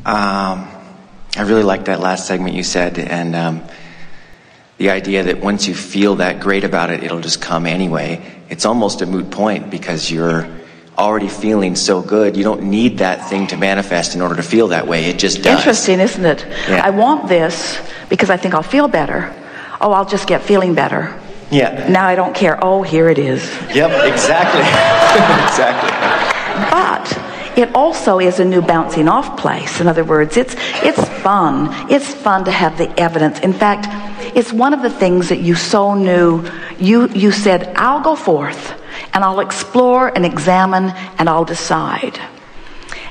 I really liked that last segment you said, and the idea that once you feel that great about it, it'll just come anyway. It's almost a moot point because you're already feeling so good. You don't need that thing to manifest in order to feel that way. It just does. Interesting, isn't it? Yeah. I want this because I think I'll feel better. Oh, I'll just get feeling better. Yeah. Now I don't care. Oh, here it is. Yep, exactly. Exactly. But it also is a new bouncing off place. In other words, it's fun. It's fun to have the evidence. In fact, it's one of the things that you so knew. You said, I'll go forth and I'll explore and examine and I'll decide.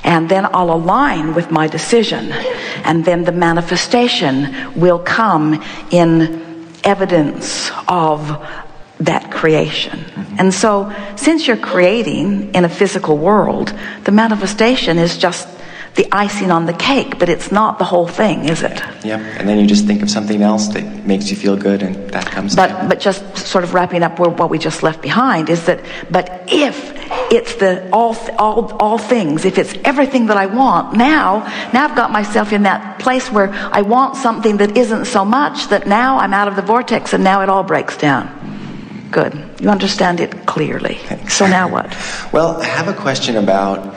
And then I'll align with my decision. And then the manifestation will come in evidence of that creation. Mm-hmm. And so, since you're creating in a physical world, the manifestation is just the icing on the cake, but it's not the whole thing, is it? Yep. And then you just think of something else that makes you feel good, and that comes down. But just sort of wrapping up what we just left behind is that, but if it's the all things, if it's everything that I want, now I've got myself in that place where I want something that isn't so much, that now I'm out of the vortex and now it all breaks down. Good. You understand it clearly. Thanks. So now what? Well, I have a question about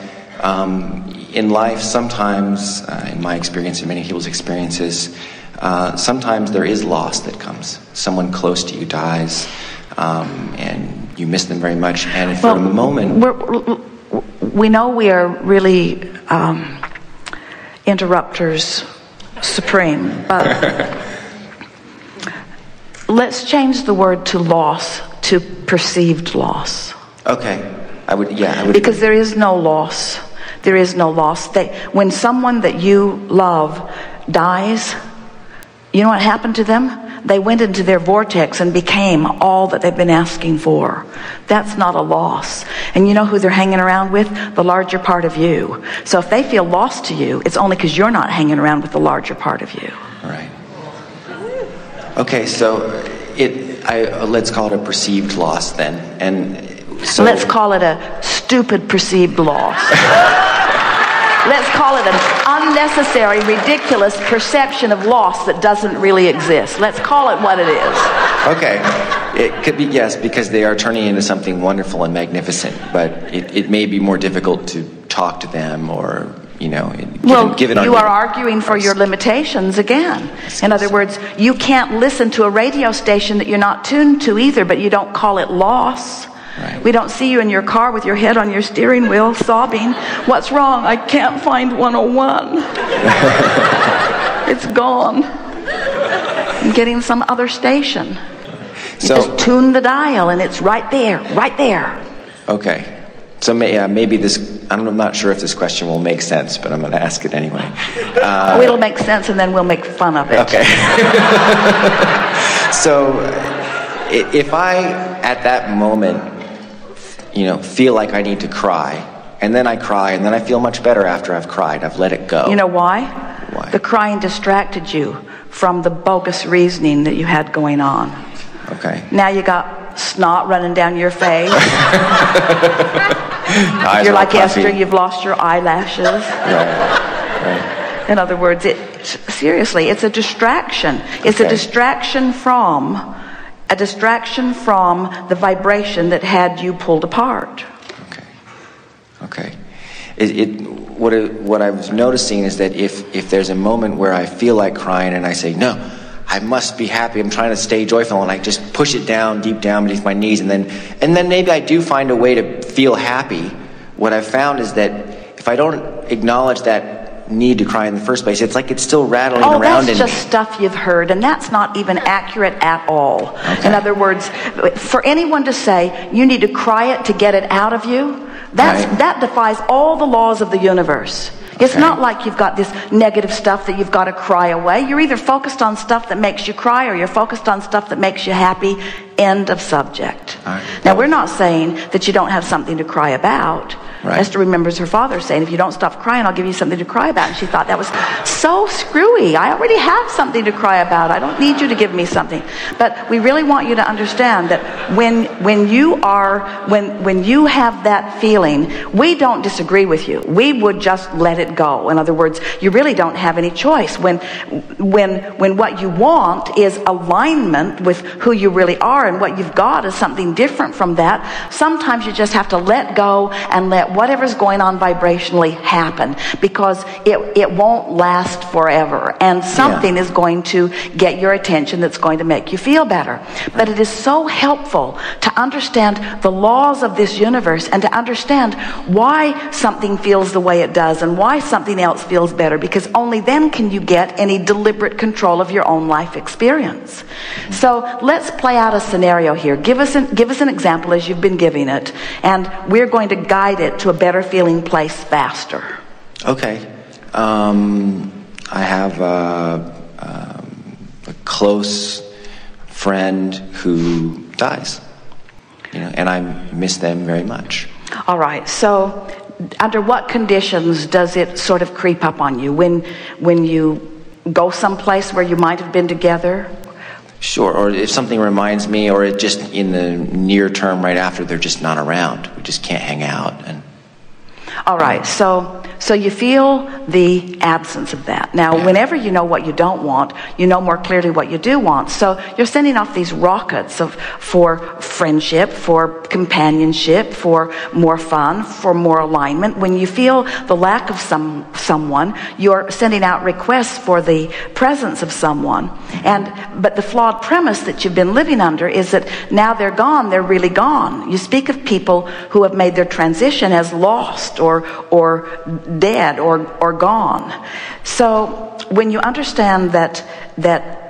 in life, sometimes, in my experience, in many people's experiences, sometimes there is loss that comes. Someone close to you dies, and you miss them very much. And for a moment... we know we are really interrupters supreme, but let's change the word to loss to perceived loss. Okay. I would. Because there is no loss. There is no loss. When someone that you love dies, you know what happened to them? They went into their vortex and became all that they've been asking for. That's not a loss. And you know who they're hanging around with? The larger part of you. So if they feel lost to you, it's only because you're not hanging around with the larger part of you. Right. Okay, so let's call it a perceived loss then. And so let's call it a stupid perceived loss. Let's call it an unnecessary, ridiculous perception of loss that doesn't really exist. Let's call it what it is. Okay. It could be, yes, because they are turning into something wonderful and magnificent, but it may be more difficult to talk to them or, given you are arguing for your limitations again. In other words, you can't listen to a radio station that you're not tuned to either, but you don't call it loss. Right. We don't see you in your car with your head on your steering wheel sobbing. What's wrong? I can't find 101. It's gone. I'm getting some other station. You just tune the dial and it's right there, right there. Okay. So maybe this, I'm not sure if this question will make sense, but I'm going to ask it anyway. It'll make sense and then we'll make fun of it. Okay. So if I, at that moment, feel like I need to cry, and then I cry, and then I feel much better after I've cried. I've let it go. You know why? Why? The crying distracted you from the bogus reasoning that you had going on. Okay. Now you got snot running down your face. You're like Esther, you've lost your eyelashes. Right. In other words, seriously, it's a distraction. It's a distraction from the vibration that had you pulled apart. Okay. What I was noticing is that if there's a moment where I feel like crying and I say, no, I must be happy, I'm trying to stay joyful, and I just push it down, deep down beneath my knees, and then maybe I do find a way to feel happy. What I've found is that if I don't acknowledge that need to cry in the first place, it's like it's still rattling around. That's just stuff you've heard, and that's not even accurate at all. Okay. In other words, for anyone to say you need to cry it to get it out of you, that defies all the laws of the universe. It's not like you've got this negative stuff that you've got to cry away. You're either focused on stuff that makes you cry or you're focused on stuff that makes you happy. End of subject. Right. Now, we're not saying that you don't have something to cry about, Right. Esther remembers her father saying, if you don't stop crying, I'll give you something to cry about. And she thought that was so screwy. I already have something to cry about. I don't need you to give me something. But we really want you to understand that when you have that feeling, we don't disagree with you. We would just let it go. In other words, you really don't have any choice. When what you want is alignment with who you really are, and what you've got is something different from that, sometimes you just have to let go and let whatever's going on vibrationally happen, because it won't last forever, and something is going to get your attention that's going to make you feel better. But it is so helpful to understand the laws of this universe and to understand why something feels the way it does and why something else feels better, because only then can you get any deliberate control of your own life experience. So let's play out a scenario here. Give us an example as you've been giving it, and we're going to guide it to a better feeling place faster. Okay. I have a close friend who dies, and I miss them very much. All right. So under what conditions does it sort of creep up on you? When you go someplace where you might have been together? Sure. Or if something reminds me, or it just in the near term right after, they're just not around. We just can't hang out. And all right, so you feel the absence of that. Now, whenever you know what you don't want, you know more clearly what you do want. So you're sending off these rockets for friendship, for companionship, for more fun, for more alignment. When you feel the lack of someone, you're sending out requests for the presence of someone. But the flawed premise that you've been living under is that now they're gone, they're really gone. You speak of people who have made their transition as lost or dead or gone. So when you understand that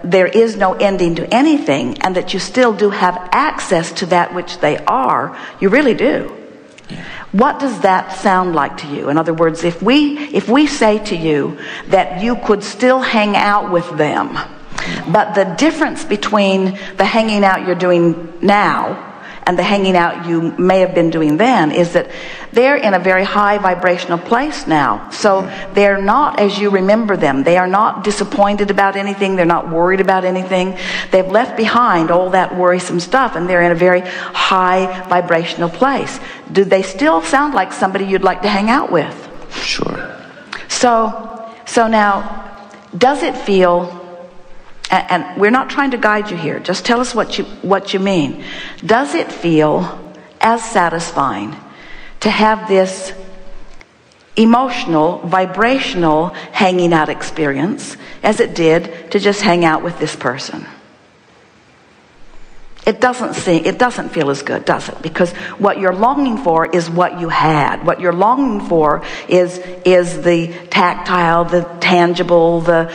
there is no ending to anything, and that you still do have access to that which they are, you really do. What does that sound like to you? In other words, if we say to you that you could still hang out with them, but the difference between the hanging out you're doing now and the hanging out you may have been doing then is that they're in a very high vibrational place now. So they're not as you remember them. They are not disappointed about anything. They're not worried about anything. They've left behind all that worrisome stuff, and they're in a very high vibrational place. Do they still sound like somebody you'd like to hang out with? Sure. So now, does it feel... And we're not trying to guide you here. Just tell us what you mean. Does it feel as satisfying to have this emotional, vibrational hanging out experience as it did to just hang out with this person? It doesn't feel as good, does it? Because what you're longing for is what you had. What you're longing for is the tactile, the tangible, the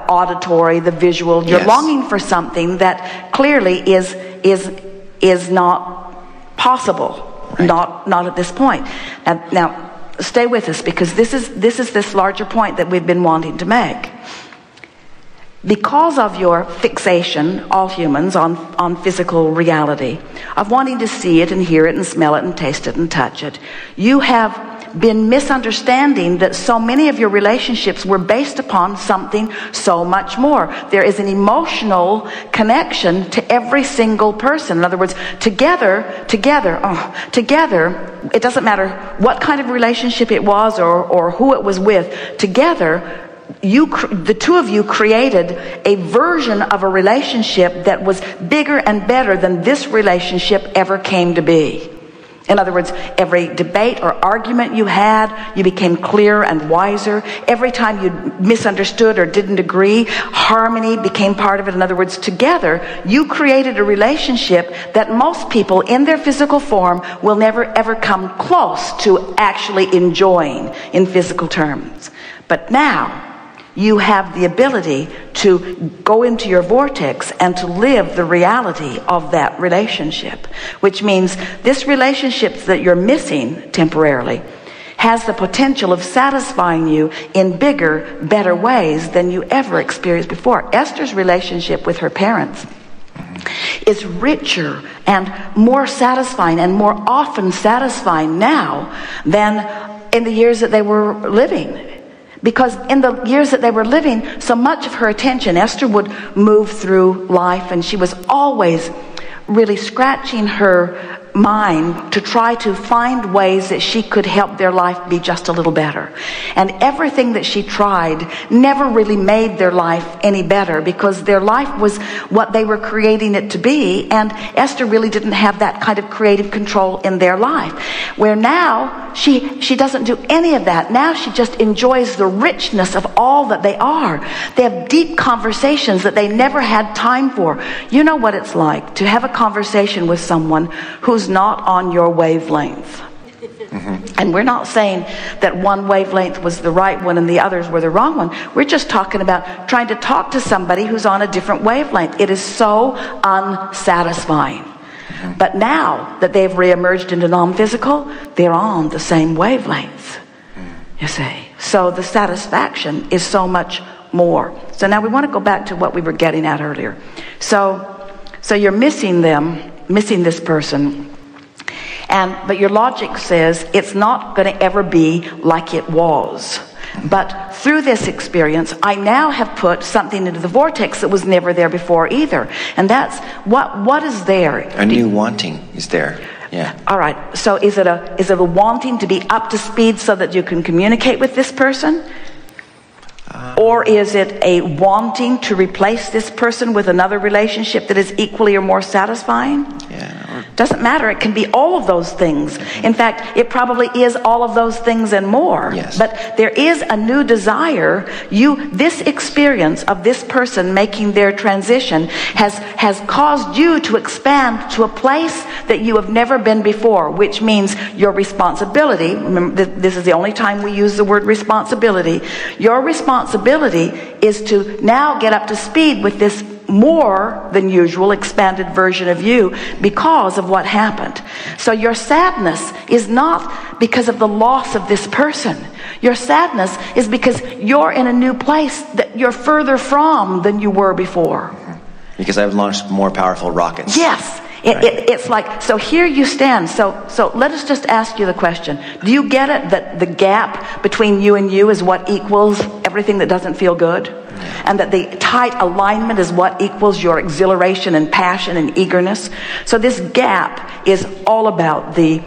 auditory, the visual. You're longing for something that clearly is not possible, right. Not at this point. Now, stay with us, because this is this larger point that we've been wanting to make. Because of your fixation, all humans, on physical reality, of wanting to see it and hear it and smell it and taste it and touch it, you have been misunderstanding that so many of your relationships were based upon something so much more. There is an emotional connection to every single person. In other words, together, it doesn't matter what kind of relationship it was or who it was with, together, the two of you created a version of a relationship that was bigger and better than this relationship ever came to be. In other words, every debate or argument you had, you became clearer and wiser. Every time you misunderstood or didn't agree, harmony became part of it. In other words, together, you created a relationship that most people in their physical form will never ever come close to actually enjoying in physical terms. But now, you have the ability to go into your vortex and to live the reality of that relationship, which means this relationship that you're missing temporarily has the potential of satisfying you in bigger, better ways than you ever experienced before. Esther's relationship with her parents is richer and more satisfying and more often satisfying now than in the years that they were living. Because in the years that they were living, so much of her attention, Esther would move through life, and she was always really scratching her mind to try to find ways that she could help their life be just a little better. And everything that she tried never really made their life any better, because their life was what they were creating it to be, and Esther really didn't have that kind of creative control in their life. Where now she doesn't do any of that. Now she just enjoys the richness of all that they are. They have deep conversations that they never had time for. You know what it's like to have a conversation with someone who's not on your wavelength. And we're not saying that one wavelength was the right one and the others were the wrong one. We're just talking about trying to talk to somebody who's on a different wavelength. It is so unsatisfying. But now that they've reemerged into non-physical, they're on the same wavelength, you see. So the satisfaction is so much more. So now we want to go back to what we were getting at earlier. So you're missing them, missing this person. But your logic says it's not going to ever be like it was. But through this experience, I now have put something into the vortex that was never there before either. And that's what is there? A new wanting is there. Yeah. All right. So is it a wanting to be up to speed so that you can communicate with this person? Or is it a wanting to replace this person with another relationship that is equally or more satisfying? Yeah. Doesn't matter. It can be all of those things. In fact, it probably is all of those things and more. Yes. But there is a new desire. This experience of this person making their transition has caused you to expand to a place that you have never been before, which means your responsibility. Remember, this is the only time we use the word responsibility. Your responsibility is to now get up to speed with this more than usual expanded version of you because of what happened. So your sadness is not because of the loss of this person. Your sadness is because you're in a new place that you're further from than you were before. Because I've launched more powerful rockets. Yes. It's like, so here you stand. So let us just ask you the question. Do you get it that the gap between you and you is what equals everything that doesn't feel good? And that the tight alignment is what equals your exhilaration and passion and eagerness? So this gap is all about the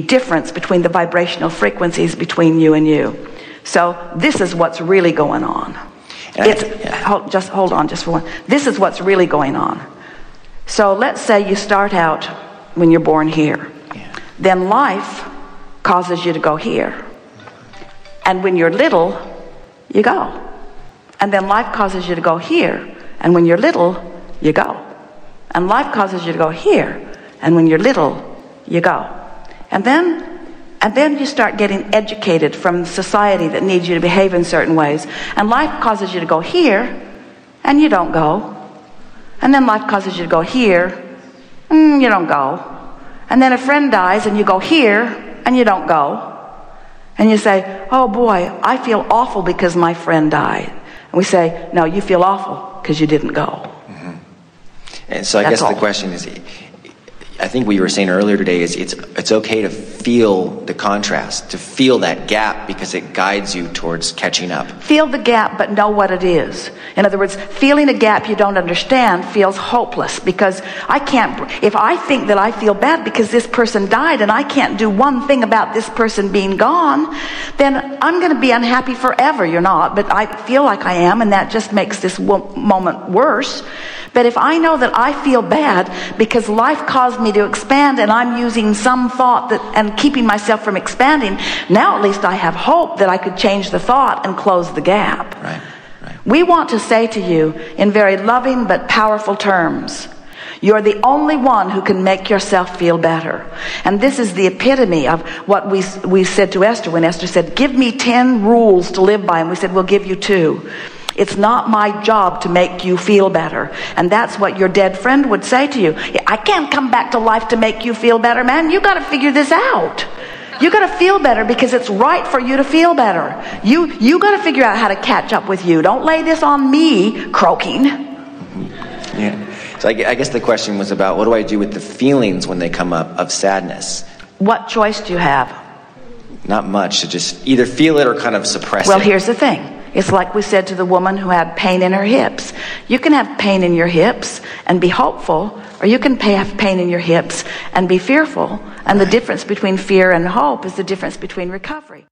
difference between the vibrational frequencies between you and you. So this is what's really going on. Hold on just for one. This is what's really going on. So let's say you start out when you're born here. Yeah. Then life causes you to go here. And when you're little, you go. And then life causes you to go here. And when you're little, you go. And life causes you to go here. And when you're little, you go. And then you start getting educated from society that needs you to behave in certain ways. And life causes you to go here, and you don't go. And then life causes you to go here, and you don't go. And then a friend dies, and you go here, and you don't go. And you say, oh boy, I feel awful because my friend died. And we say, no, you feel awful because you didn't go. Mm-hmm. And so I guess the question is, I think what you were saying earlier today is it's okay to feel the contrast, to feel that gap, because it guides you towards catching up. Feel the gap, but know what it is. In other words, feeling a gap you don't understand feels hopeless, because if I think that I feel bad because this person died and I can't do one thing about this person being gone, then I'm going to be unhappy forever. You're not, but I feel like I am, and that just makes this moment worse. But if I know that I feel bad because life caused me to expand and I'm using some thought and keeping myself from expanding, now at least I have hope that I could change the thought and close the gap. Right. We want to say to you in very loving but powerful terms, you're the only one who can make yourself feel better. And this is the epitome of what we said to Esther when Esther said, give me 10 rules to live by. And we said, we'll give you 2. It's not my job to make you feel better. And that's what your dead friend would say to you. I can't come back to life to make you feel better, man. You got to figure this out. You got to feel better because it's right for you to feel better. You got to figure out how to catch up with you. Don't lay this on me croaking. Yeah. So I guess the question was about, what do I do with the feelings when they come up of sadness? What choice do you have? Not much, to just either feel it or kind of suppress it. Well, here's the thing. It's like we said to the woman who had pain in her hips. You can have pain in your hips and be hopeful, or you can have pain in your hips and be fearful. And the difference between fear and hope is the difference between recovery.